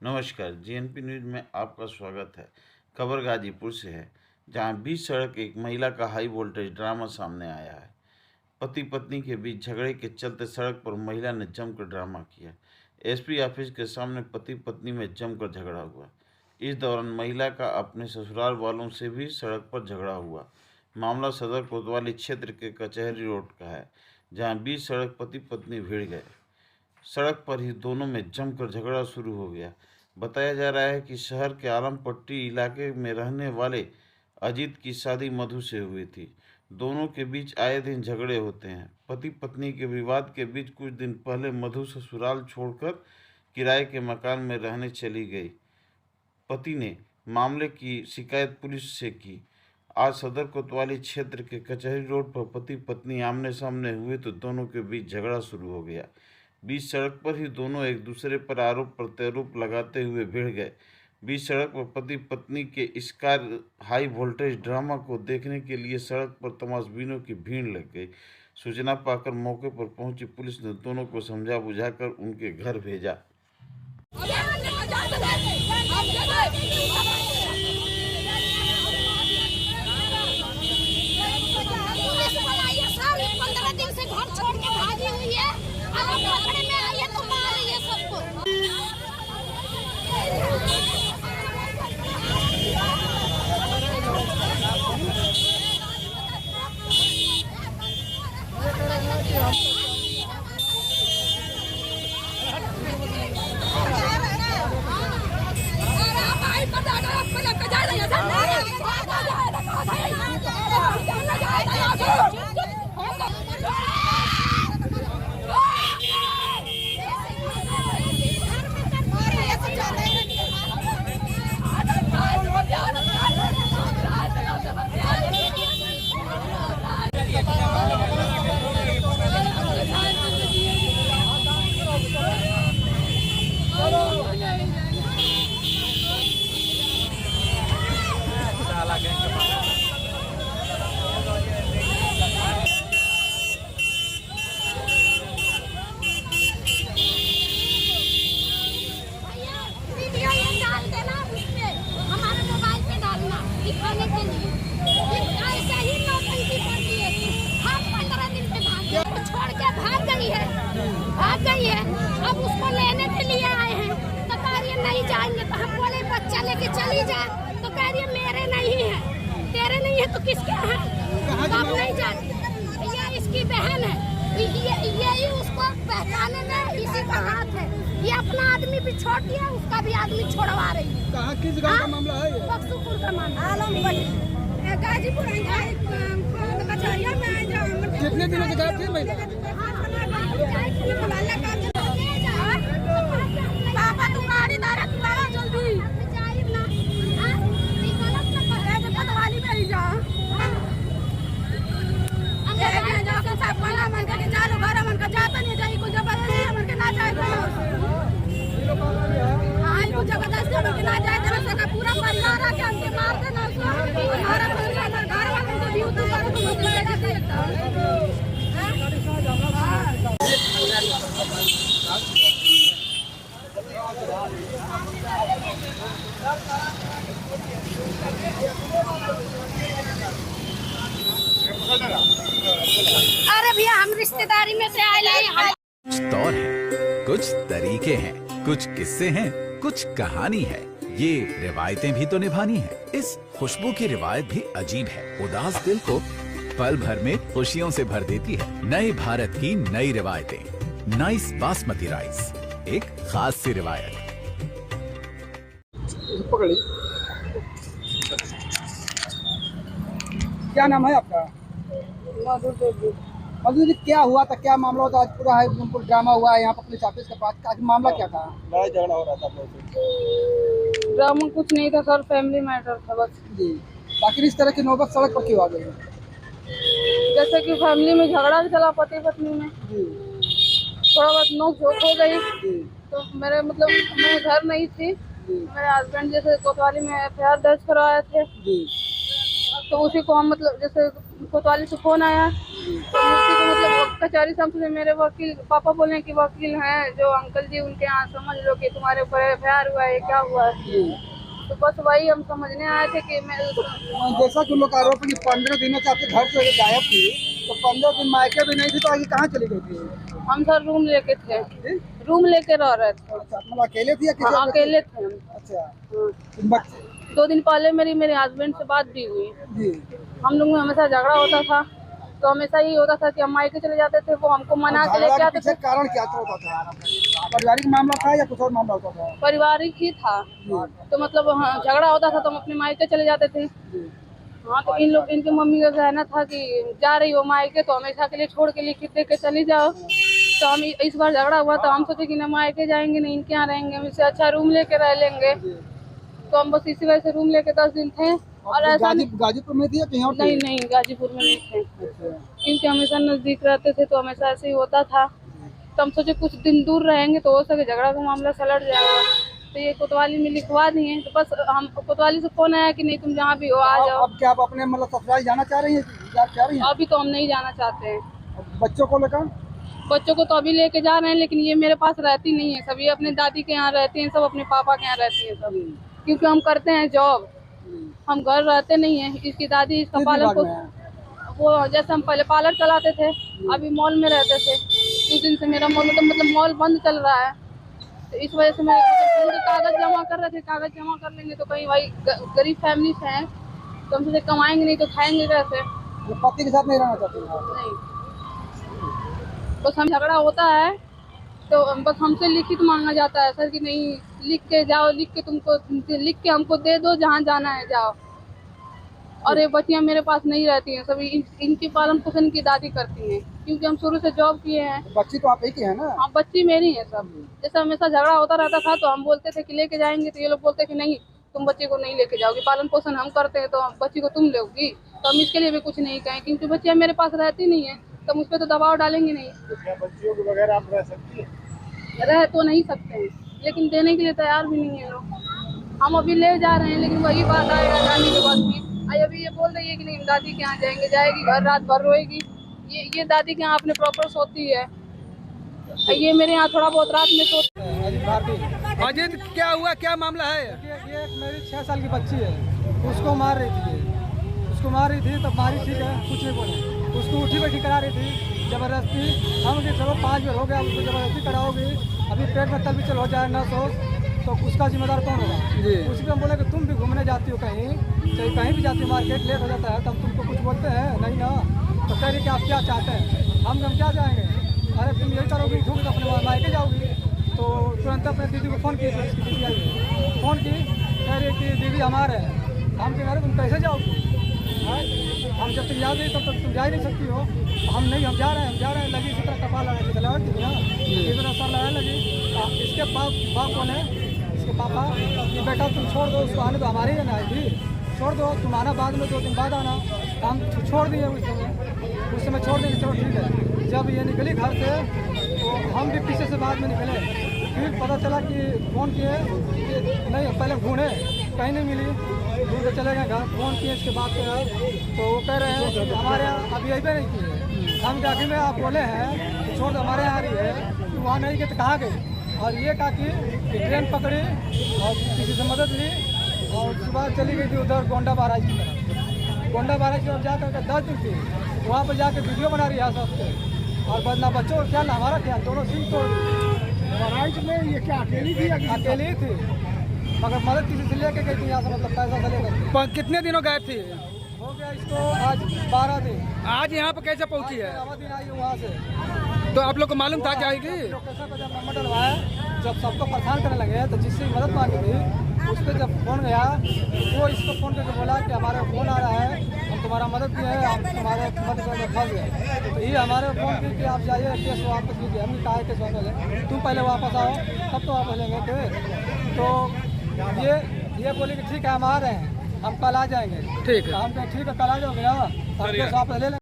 नमस्कार, GNP news में आपका स्वागत है। खबर गाजीपुर से है, जहां बीच सड़क एक महिला का हाई वोल्टेज ड्रामा सामने आया है। पति पत्नी के बीच झगड़े के चलते सड़क पर महिला ने जमकर ड्रामा किया। एसपी ऑफिस के सामने पति पत्नी में जमकर झगड़ा हुआ। इस दौरान महिला का अपने ससुराल वालों से भी सड़क पर झगड़ा हुआ। मामला सदर कोतवाली क्षेत्र के कचहरी रोड का है, जहाँ बीच सड़क पति पत्नी भिड़ गए। सड़क पर ही दोनों में जमकर झगड़ा शुरू हो गया। बताया जा रहा है कि शहर के आलम पट्टी इलाके में रहने वाले अजीत की शादी मधु से हुई थी। दोनों के बीच आए दिन झगड़े होते हैं। पति पत्नी के विवाद के बीच कुछ दिन पहले मधु ससुराल छोड़कर किराए के मकान में रहने चली गई। पति ने मामले की शिकायत पुलिस से की। आज सदर कोतवाली क्षेत्र के कचहरी रोड पर पति पत्नी आमने सामने हुए तो दोनों के बीच झगड़ा शुरू हो गया। बीच सड़क पर ही दोनों एक दूसरे पर आरोप प्रत्यारोप लगाते हुए भिड़ गए। बीच सड़क पर पति पत्नी के इस हाई वोल्टेज ड्रामा को देखने के लिए सड़क पर तमाशबीनों की भीड़ लग गई। सूचना पाकर मौके पर पहुंची पुलिस ने दोनों को समझा बुझाकर उनके घर भेजा। भाग गई है। अब उसको लेने के लिए आए हैं तो कह रही है नहीं जाएंगे। तो हम बोले बच्चा लेके चली जा, तो कह रही है मेरे नहीं है। तेरे नहीं है तो किसके है? तो अब नहीं जाए। ये इसकी बहन है, ये उसको पहचाने में इसी का हाथ है। ये अपना आदमी भी छोड़ दिया, उसका भी आदमी छोड़वा रही है। कहाँ किस जगह का मामला है? बक्सूपुर का मामला, आलमपट्टी गाजीपुर। कितने दिनों से गायब थी महिला? पापा तू गाड़ी दारा तू आवा जल्दी। कोतवाली में ही जा। मन का जालो घर मन का जाता नहीं जाई को जबरदस्ती मन के ना जाए को। हां को जबरदस्ती मन के ना जाए तो का पूरा परिवार आके हमके मार देना। हमारा परिवार घर वालों को भी उतर कर तो मुझे लेना चाहिए। अरे भैया हम रिश्तेदारी में से आए हैं। कुछ तौर है, कुछ तरीके हैं, कुछ किस्से हैं, कुछ कहानी है। ये रिवायतें भी तो निभानी है। इस खुशबू की रिवायत भी अजीब है। उदास दिल को पल भर में खुशियों से भर देती है। नए भारत की नई रिवायतें। नाइस बासमती राइस, एक खास सी रिवायत। पकड़ी। क्या नाम है आपका? मधु जी, क्या हुआ था, क्या मामला होता? आज पूरा हाई ड्रामा हुआ है यहाँ पर पुलिस ऑफिस के पास। आज मामला क्या था? लड़ाई झगड़ा हो रहा था। ड्रामा कुछ नहीं था सर, फैमिली मैटर था बस जी। आखिर इस तरह की नौबत सड़क पर क्यों आ गई? जैसे कि फैमिली में झगड़ा चला पति पत्नी में जी। थोड़ा बहुत नोक झोंक हो गई। जी। तो मेरे मतलब मैं घर नहीं थी। जी। मेरे हस्बैंड जैसे कोतवाली में एफआईआर दर्ज करवाए थे। जी। तो उसी को हम मतलब जैसे कोतवाली से फोन आया तो उसी को मतलब बेचारी सबसे मेरे वकील पापा बोले कि वकील हैं जो अंकल जी, उनके यहाँ समझ लो कि तुम्हारे ऊपर एफआईआर हुआ है, क्या हुआ है। तो बस वही हम समझने आए थे कि मैं जैसा कि लोग आरोप है कि 15 दिनों से आपके घर से गायब थी, तो 15 दिन मायके भी नहीं थी, तो आगे कहाँ चली गई थी? हम सर रूम लेके थे, रूम लेके रह रहे थे। अच्छा, मतलब अकेले थी या किसी हाँ, और के अकेले थे हम। साथ? अच्छा, हाँ। बच्चे 2 दिन पहले मेरे हस्बैंड से बात भी हुई। जी। हम लोग में हमेशा झगड़ा होता था, तो हमेशा यही होता था कि हम मायके चले जाते थे, वो हमको मना के लेके आते थे। कारण क्या होता था? पारिवारिक मामला था या कुछ और मामला होता था? पारिवारिक ही था, तो मतलब हाँ, झगड़ा होता था तो हम अपने मायके चले जाते थे। हाँ, तो इनके मम्मी का कहना था कि जा रही हो मायके तो हमेशा के लिए छोड़ के लिखित दे के चली जाओ। तो हम इस बार झगड़ा हुआ तो हम सोचे कि ना मायके जाएंगे, नहीं इनके यहाँ रहेंगे, हम इससे अच्छा रूम लेके रह लेंगे। तो हम बस इसी वजह से रूम लेके 10 दिन थे। और ऐसा गाजीपुर में थी या कहीं और? नहीं, गाजीपुर में नहीं थे, क्योंकि हमेशा नजदीक रहते थे तो हमेशा ऐसे ही होता था। तो हम सोचे कुछ दिन दूर रहेंगे तो हो सके झगड़ा का मामला सलट जाएगा। तो ये कोतवाली में लिखवा दिए, तो बस हम कोतवाली से फोन आया कि नहीं तुम जहाँ भी हो आ जाओ। अब क्या आप अपने मतलब ससुराल जाना चाह रही हैं? अभी तो हम नहीं जाना चाहते हैं। बच्चों को लेकर? बच्चों को तो अभी लेके जा रहे हैं, लेकिन ये मेरे पास रहती नहीं है। सब ये अपने दादी के यहाँ रहती हैं, सब अपने पापा के यहाँ रहती हैं सब, क्योंकि हम करते हैं जॉब, हम घर रहते नहीं है। इसकी दादी इसका पालन को वो जैसे हम पहले पार्लर चलाते थे, अभी मॉल में रहते थे। कुछ दिन से मेरा मॉल मतलब मॉल बंद चल रहा है, तो इस वजह से मैं कागज जमा कर रहे थे। कागज जमा कर लेंगे तो कहीं भाई गरीब फैमिली से हैं, तो हम सोचे कमाएंगे नहीं तो खाएंगे कैसे। पति के साथ नहीं रहना चाहते? नहीं, बस हम झगड़ा होता है तो बस हमसे लिखित मांगा जाता है सर कि नहीं लिख के जाओ, लिख के हमको दे दो, जहाँ जाना है जाओ। और ये बच्चियाँ मेरे पास नहीं रहती हैं, सभी इनकी पालन पोषण की दादी करती हैं, क्योंकि हम शुरू से जॉब किए हैं। बच्ची तो आप ही की है ना? हाँ, बच्ची मेरी है सब। जैसे हमेशा झगड़ा होता रहता था तो हम बोलते थे कि लेके जाएंगे, तो ये लोग बोलते कि नहीं तुम बच्ची को नहीं लेके जाओगी, पालन पोषण हम करते हैं तो बच्ची को तुम लोगी। तो हम इसके लिए भी कुछ नहीं कहें, क्योंकि बच्चियाँ मेरे पास रहती नहीं है, तो मुझ पर तो दबाव डालेंगे नहीं। बच्चियों के बगैर आप रह सकती है? रह तो नहीं सकते हैं, लेकिन देने के लिए तैयार भी नहीं है लोग। हम अभी ले जा रहे हैं, लेकिन वही बात आएगा जाने के बाद भी। अभी ये बोल रही है कि नहीं दादी के यहाँ जाएगी, घर रात भर रोएगी। ये दादी के यहाँ अपने प्रॉपर सोती है, ये मेरे यहाँ थोड़ा बहुत रात में सोती है। अजीत, क्या हुआ, क्या मामला है? ये एक मेरी 6 साल की बच्ची है, उसको मार रही थी तब मारी, ठीक है, कुछ नहीं बोले। उसको उठी बैठी करा रही थी जबरदस्ती। हम कि चलो 5 बार हो गया, उसको जबरदस्ती कराओगी, अभी पेट में तल भी चल हो जाए नस हो, तो उसका जिम्मेदार कौन होगा? उसी पर हम बोले कि तुम भी घूमने जाती हो कहीं, चाहे कहीं भी जाती हो, मार्केट लेट हो जाता है तो हम तुमको कुछ बोलते हैं नहीं ना? तो कह रही कि आप क्या चाहते हैं? हम क्या जाएंगे? अरे तुम यही करोगी, झूठ तो अपने मायके जाओगी। तो तुरंत अपने दीदी को फ़ोन की, इसकी दीदी आई, फ़ोन की, कह रही कि दीदी हमारे हैं। हम कह रहे तुम कैसे जाओगी? हम जब तक याद नहीं तब तक तुम जा ही नहीं सकती हो। हम जा रहे हैं लगी इसी तरह कपाल लगा के लगा दी ना, इस तरह सब लगाने लगी। इसके बाप कौन है? इसके पापा कि बेटा तुम छोड़ दो उसको, आने तो हमारे ही ना आएगी, छोड़ दो, तुम आना बाद में, 2 दिन बाद आना। हम छोड़ दिए उस समय छोड़ देंगे, चलो ठीक है। जब ये निकली घर से तो हम भी पीछे से बाद में निकले, फिर पता चला कि फ़ोन किए, नहीं पहले ढूंढे, कहीं नहीं मिली, ढूंढ के चले गए घर। फ़ोन किए इसके बाद तो वो कह रहे हैं कि हमारे यहाँ अभी अभी नहीं किए। हम जाके में आप बोले हैं तो छोड़ दो, हमारे यहाँ आ रही है, तो वहाँ नहीं गए तो कहाँ गए? और ये कहा कि ट्रेन पकड़ी और किसी से मदद ली और सुबह चली गई थी उधर गोंडा बाराज की तरफ। गोंडा बाराज की तरफ जाकर 10 दिन थी, वहाँ पर जाकर वीडियो बना रही है सबसे, और बदला बच्चों का ख्याल हमारा ख्याल, दोनों सिंह तो बाराज में ये क्या अकेली थी? अकेली थी, मगर मदद किसी से लेके गई थी यहाँ से, मतलब पैसा से लेकर। कितने दिनों गायब थी? हो गया इसको आज 12 दिन। आज यहाँ पर कैसे पहुँची है? 9 दिन आई वहाँ से। तो आप लोग को मालूम था कि आएगी? लोकेशन पर जब नंबर डलवाया, जब सबको परेशान करने लगे तो जिससे मदद मांगी थी उस पर जब फ़ोन गया वो इसको फ़ोन करके बोला कि हमारे फ़ोन आ रहा है, हम तुम्हारा मदद किए हैं, हम तुम्हारे मदद में फंस गए। तो ये हमारे फ़ोन की कि आप जाइए केस वापस लीजिए। हमने कहा है केस वापस ले, तुम पहले वापस आओ तब तो वापस लेंगे थे। तो ये बोले कि ठीक है हम आ रहे हैं, हम कल आ जाएंगे। ठीक है, हम कहें ठीक है कल आ जाओगे ना, हम केस वापस ले लेंगे।